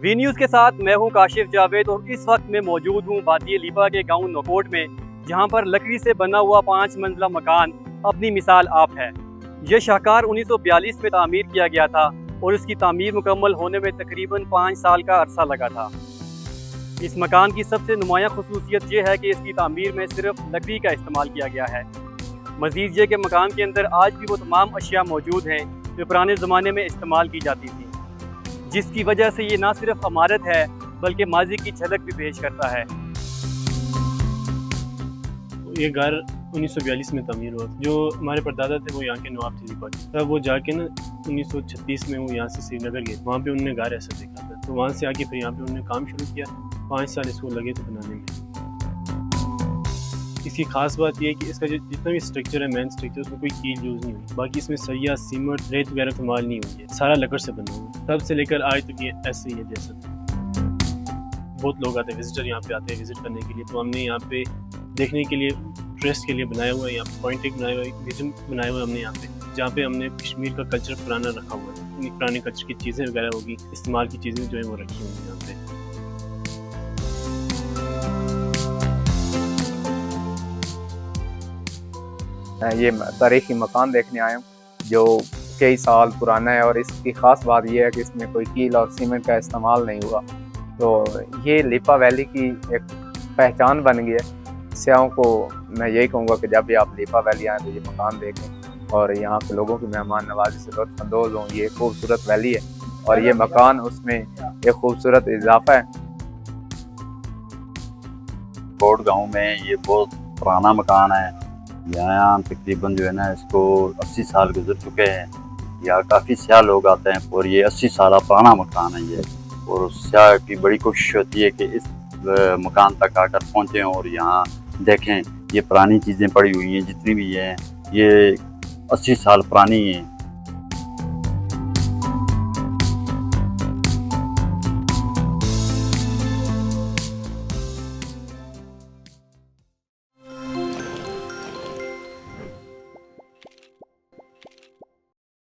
V news के साथ मैं हूं काशिफ जावेद और इस वक्त मैं मौजूद हूं वादी लिपा के गांव नकोट में, जहां पर लकड़ी से बना हुआ 5 मंजिला मकान अपनी मिसाल आप है। यह शाहकार 1942 में तामीर किया गया था और इसकी तामीर मुकम्मल होने में तकरीबन 5 साल का अरसा लगा था। इस मकान की सबसे नुमायाँ खुसूसियत यह है कि इसकी तामीर में सिर्फ लकड़ी का इस्तेमाल किया गया है। मज़ीद ये कि मकान के अंदर आज भी वो तमाम अशिया मौजूद हैं जो पुराने ज़माने में इस्तेमाल की जाती थी, जिसकी वजह से ये ना सिर्फ इमारत है बल्कि माजी की झलक भी पेश करता है। ये घर 1942 में तमीर हुआ। जो हमारे परदादा थे वो यहाँ के नवाब थे लिपा के। तब वो जाके ना 1936 में वो यहाँ से श्रीनगर गए, वहाँ पे उन्होंने घर ऐसा देखा था, तो वहाँ से आके फिर यहाँ पे उन्होंने काम शुरू किया। 5 साल इसको लगे थे बनाने में। इसकी खास बात यह है कि इसका जो जितना भी स्ट्रक्चर है, मेन स्ट्रक्चर, उसमें कोई कील यूज़ नहीं हुई। बाकी इसमें सरिया, सीमेंट, रेत वगैरह इस्तेमाल नहीं हुई है, सारा लकड़ से बना हुआ है। तब से लेकर आज तक ये ऐसे ही है जैसा। बहुत लोग आते हैं, विजिटर यहाँ पे आते हैं विजिट करने के लिए, तो हमने यहाँ पे देखने के लिए, टूरिस्ट के लिए बनाया हुआ है। यहाँ पे पॉइंट एक बनाया हुआ है, म्यूजियम बनाया हुआ है हमने यहाँ पे, जहाँ पे हमने कश्मीर का कल्चर पुराना रखा हुआ है। पुराने कल्चर की चीज़ें वगैरह होगी, इस्तेमाल की चीज़ें जो है वो रखी हुई हैं यहाँ पे। ये तारीखी मकान देखने आया हूँ जो कई साल पुराना है, और इसकी ख़ास बात यह है कि इसमें कोई कील और सीमेंट का इस्तेमाल नहीं हुआ। तो ये लिपा वैली की एक पहचान बन गई है। सियाहों को मैं यही कहूँगा कि जब भी आप लिपा वैली आएँ तो ये मकान देखें और यहाँ के लोगों की मेहमान नवाजी से लुत्फ़अंदोज़ हों। ये खूबसूरत वैली है और ये मकान उसमें एक खूबसूरत इजाफा है। कोट गाँव में ये बहुत पुराना मकान है। यहाँ तकरीबन जो है ना, इसको 80 साल गुजर चुके हैं। यहाँ काफ़ी स्याह लोग आते हैं और ये 80 साल पुराना मकान है ये। और स्याह की बड़ी कोशिश होती है कि इस मकान तक आकर पहुँचें और यहाँ देखें। ये पुरानी चीज़ें पड़ी हुई हैं जितनी भी हैं, ये 80 साल पुरानी हैं।